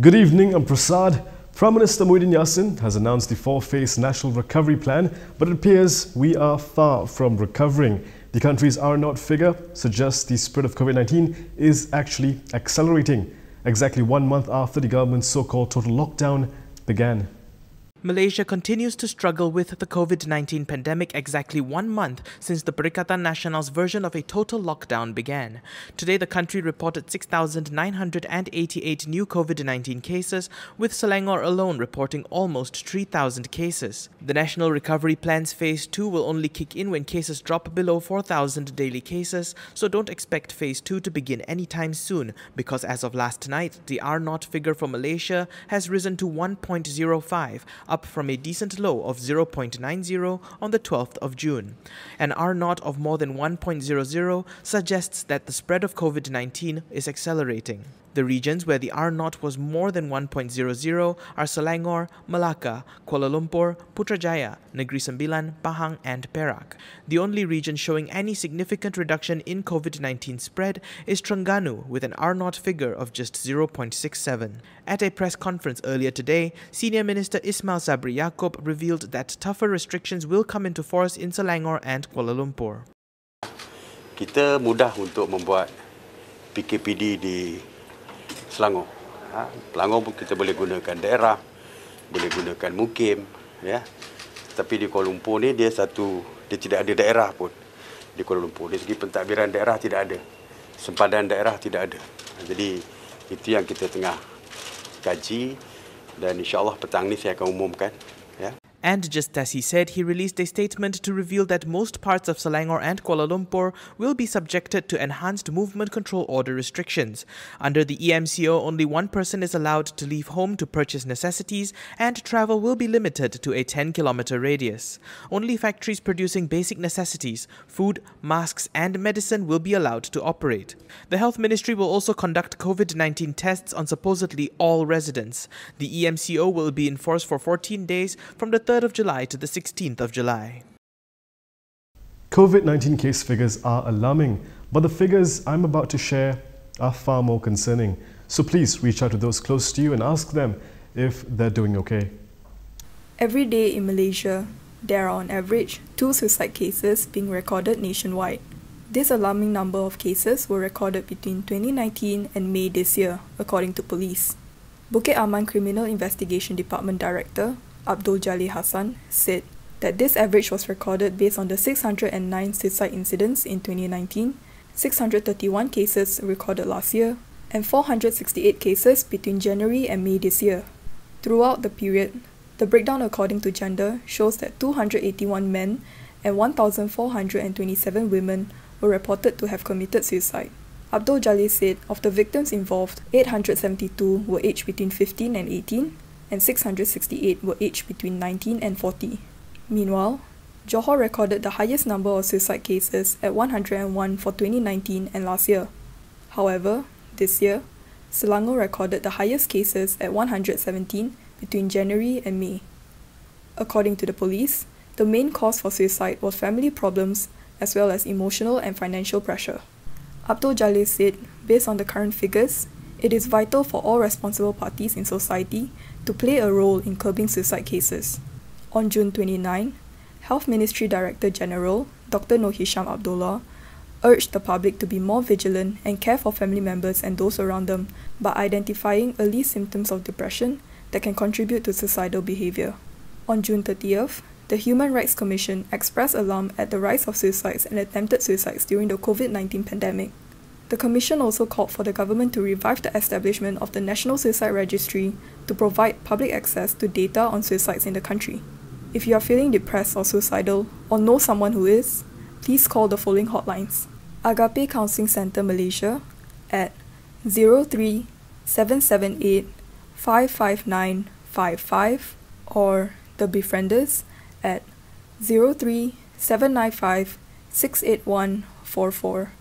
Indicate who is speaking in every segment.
Speaker 1: Good evening, I'm Prasad. Prime Minister Muhyiddin Yassin has announced the four-phase national recovery plan, but it appears we are far from recovering. The country's R0 figure suggests the spread of COVID-19 is actually accelerating, exactly 1 month after the government's so-called total lockdown began.
Speaker 2: Malaysia continues to struggle with the COVID-19 pandemic exactly 1 month since the Perikatan Nasional's version of a total lockdown began. Today, the country reported 6,988 new COVID-19 cases, with Selangor alone reporting almost 3,000 cases. The National Recovery Plan's Phase 2 will only kick in when cases drop below 4,000 daily cases, so don't expect Phase 2 to begin anytime soon, because as of last night, the R0 figure for Malaysia has risen to 1.05, up from a decent low of 0.90 on the 12th of June. An R0 of more than 1.00 suggests that the spread of COVID-19 is accelerating. The regions where the R0 was more than 1.00 are Selangor, Melaka, Kuala Lumpur, Putrajaya, Negeri Sembilan, Pahang and Perak. The only region showing any significant reduction in COVID-19 spread is Terengganu, with an R0 figure of just 0.67. At a press conference earlier today, Senior Minister Ismail Sabri Yaakob revealed that tougher restrictions will come into force in Selangor and Kuala Lumpur.
Speaker 3: Kita mudah untuk membuat PKPD di Selangor. Selangor pun kita boleh gunakan daerah, boleh gunakan mukim, ya. Tapi di Kuala Lumpur ni dia tidak ada daerah pun. Di Kuala Lumpur dari segi pentadbiran daerah tidak ada. Sempadan daerah tidak ada. Jadi itu yang kita tengah kaji dan insya-Allah petang ni saya akan umumkan, ya.
Speaker 2: And just as he said, he released a statement to reveal that most parts of Selangor and Kuala Lumpur will be subjected to enhanced movement control order restrictions. Under the EMCO, only one person is allowed to leave home to purchase necessities, and travel will be limited to a 10-kilometer radius. Only factories producing basic necessities, food, masks and medicine will be allowed to operate. The Health Ministry will also conduct COVID-19 tests on supposedly all residents. The EMCO will be in force for 14 days from the 3rd of July to the 16th of July.
Speaker 1: COVID-19 case figures are alarming, but the figures I'm about to share are far more concerning. So please reach out to those close to you and ask them if they're doing okay.
Speaker 4: Every day in Malaysia, there are on average 2 suicide cases being recorded nationwide. This alarming number of cases were recorded between 2019 and May this year, according to police. Bukit Aman Criminal Investigation Department Director Abdul Jalil Hassan said that this average was recorded based on the 609 suicide incidents in 2019, 631 cases recorded last year, and 468 cases between January and May this year. Throughout the period, the breakdown according to gender shows that 281 men and 1,427 women were reported to have committed suicide. Abdul Jalil said of the victims involved, 872 were aged between 15 and 18, and 668 were aged between 19 and 40. Meanwhile, Johor recorded the highest number of suicide cases at 101 for 2019 and last year. However, this year, Selangor recorded the highest cases at 117 between January and May. According to the police, the main cause for suicide was family problems as well as emotional and financial pressure. Abdul Jalil said, based on the current figures, it is vital for all responsible parties in society to play a role in curbing suicide cases. On June 29, Health Ministry Director General Dr. Noor Hisham Abdullah urged the public to be more vigilant and care for family members and those around them by identifying early symptoms of depression that can contribute to suicidal behavior. On June 30th, the Human Rights Commission expressed alarm at the rise of suicides and attempted suicides during the COVID-19 pandemic. The Commission also called for the government to revive the establishment of the National Suicide Registry to provide public access to data on suicides in the country. If you are feeling depressed or suicidal, or know someone who is, please call the following hotlines: Agape Counselling Centre Malaysia at 03 778 55955 or The Befrienders at 03 795 68144.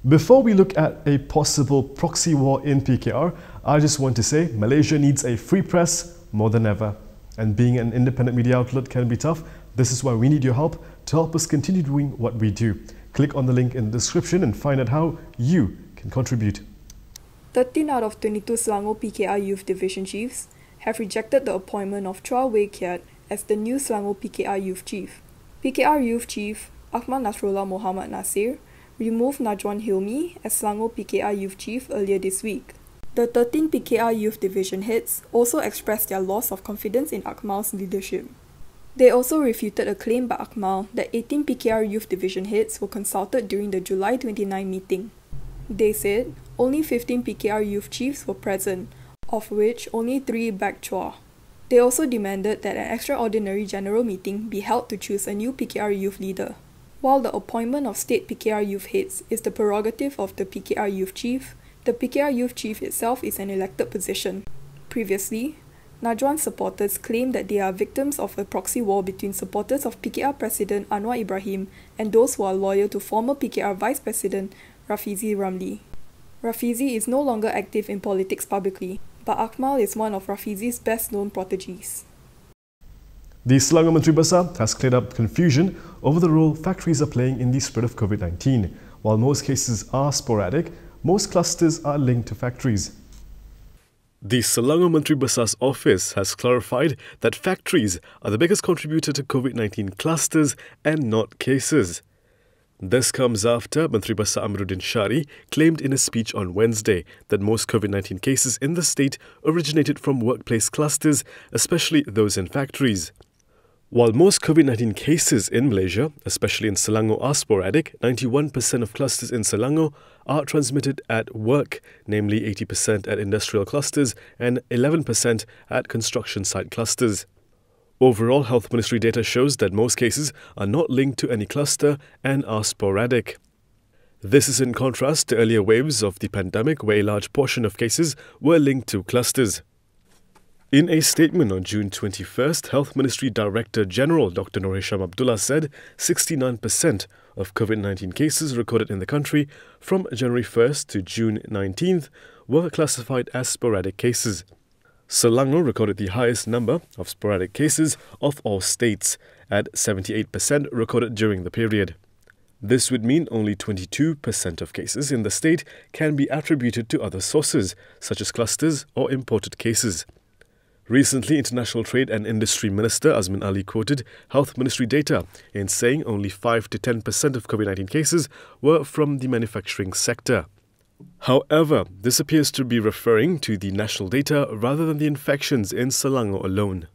Speaker 1: Before we look at a possible proxy war in PKR, I just want to say Malaysia needs a free press more than ever. And being an independent media outlet can be tough. This is why we need your help to help us continue doing what we do. Click on the link in the description and find out how you can contribute.
Speaker 4: 13 out of 22 Selangor PKR Youth Division chiefs have rejected the appointment of Chua Wei Kiat as the new Selangor PKR Youth Chief. PKR Youth Chief Ahmad Nasrullah Muhammad Nasir removed Najwan Hilmi as Selangor PKR Youth Chief earlier this week. The 13 PKR Youth Division heads also expressed their loss of confidence in Akmal's leadership. They also refuted a claim by Akmal that 18 PKR Youth Division heads were consulted during the July 29 meeting. They said only 15 PKR Youth Chiefs were present, of which only 3 backed Chua. They also demanded that an extraordinary general meeting be held to choose a new PKR Youth leader. While the appointment of state PKR Youth heads is the prerogative of the PKR Youth Chief, the PKR Youth Chief itself is an elected position. Previously, Najwan supporters claimed that they are victims of a proxy war between supporters of PKR President Anwar Ibrahim and those who are loyal to former PKR Vice President Rafizi Ramli. Rafizi is no longer active in politics publicly, but Akmal is one of Rafizi's best-known proteges.
Speaker 1: The Selangor Menteri Besar has cleared up confusion over the role factories are playing in the spread of COVID-19. While most cases are sporadic, most clusters are linked to factories. The Selangor Menteri Besar's office has clarified that factories are the biggest contributor to COVID-19 clusters and not cases. This comes after Menteri Besar Amiruddin Shari claimed in a speech on Wednesday that most COVID-19 cases in the state originated from workplace clusters, especially those in factories. While most COVID-19 cases in Malaysia, especially in Selangor, are sporadic, 91% of clusters in Selangor are transmitted at work, namely 80% at industrial clusters and 11% at construction site clusters. Overall, Health Ministry data shows that most cases are not linked to any cluster and are sporadic. This is in contrast to earlier waves of the pandemic where a large portion of cases were linked to clusters. In a statement on June 21st, Health Ministry Director General Dr. Nur Hisham Abdullah said 69% of COVID-19 cases recorded in the country from January 1st to June 19th were classified as sporadic cases. Selangor recorded the highest number of sporadic cases of all states, at 78% recorded during the period. This would mean only 22% of cases in the state can be attributed to other sources, such as clusters or imported cases. Recently, International Trade and Industry Minister Azmin Ali quoted Health Ministry data in saying only 5 to 10% of COVID-19 cases were from the manufacturing sector. However, this appears to be referring to the national data rather than the infections in Selangor alone.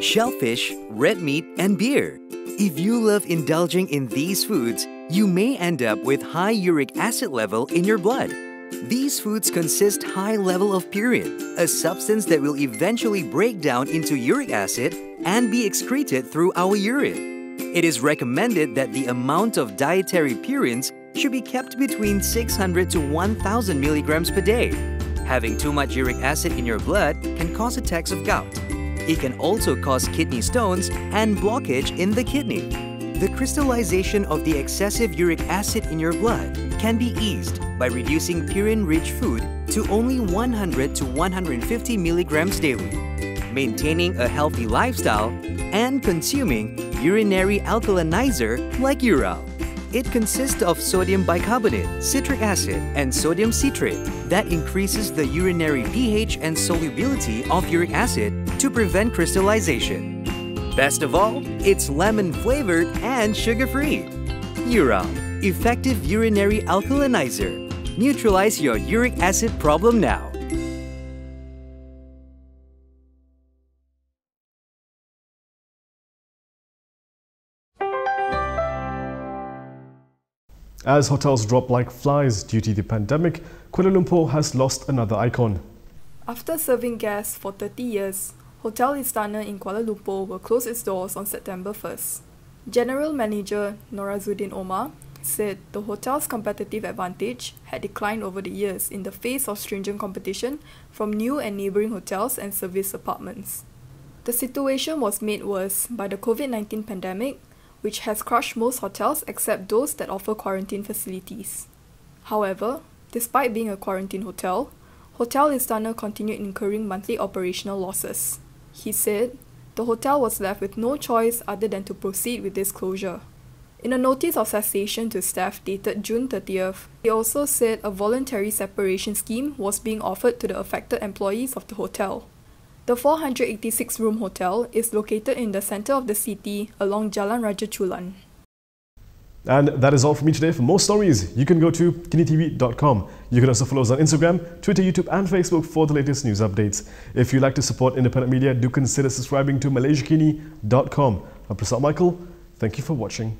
Speaker 5: Shellfish, red meat, and beer. If you love indulging in these foods, you may end up with high uric acid level in your blood. These foods consist high level of purine, a substance that will eventually break down into uric acid and be excreted through our urine. It is recommended that the amount of dietary purines should be kept between 600 to 1000 milligrams per day. Having too much uric acid in your blood can cause attacks of gout. It can also cause kidney stones and blockage in the kidney. The crystallization of the excessive uric acid in your blood can be eased by reducing purine-rich food to only 100 to 150 milligrams daily, maintaining a healthy lifestyle, and consuming urinary alkalinizer like Ural. It consists of sodium bicarbonate, citric acid, and sodium citrate that increases the urinary pH and solubility of uric acid to prevent crystallization. Best of all, it's lemon-flavored and sugar-free. Ural, effective urinary alkalinizer. Neutralize your uric acid problem now.
Speaker 1: As hotels drop like flies due to the pandemic, Kuala Lumpur has lost another icon.
Speaker 4: After serving guests for 30 years, Hotel Istana in Kuala Lumpur will close its doors on September 1st. General Manager Norazuddin Omar said the hotel's competitive advantage had declined over the years in the face of stringent competition from new and neighbouring hotels and service apartments. The situation was made worse by the COVID-19 pandemic, which has crushed most hotels except those that offer quarantine facilities. However, despite being a quarantine hotel, Hotel Istana continued incurring monthly operational losses. He said, the hotel was left with no choice other than to proceed with this closure. In a notice of cessation to staff dated June 30th, they also said a voluntary separation scheme was being offered to the affected employees of the hotel. The 486-room hotel is located in the centre of the city along Jalan Raja Chulan.
Speaker 1: And that is all from me today. For more stories, you can go to kinitv.com. You can also follow us on Instagram, Twitter, YouTube and Facebook for the latest news updates. If you'd like to support independent media, do consider subscribing to malaysiakini.com. I'm Prasad Michael. Thank you for watching.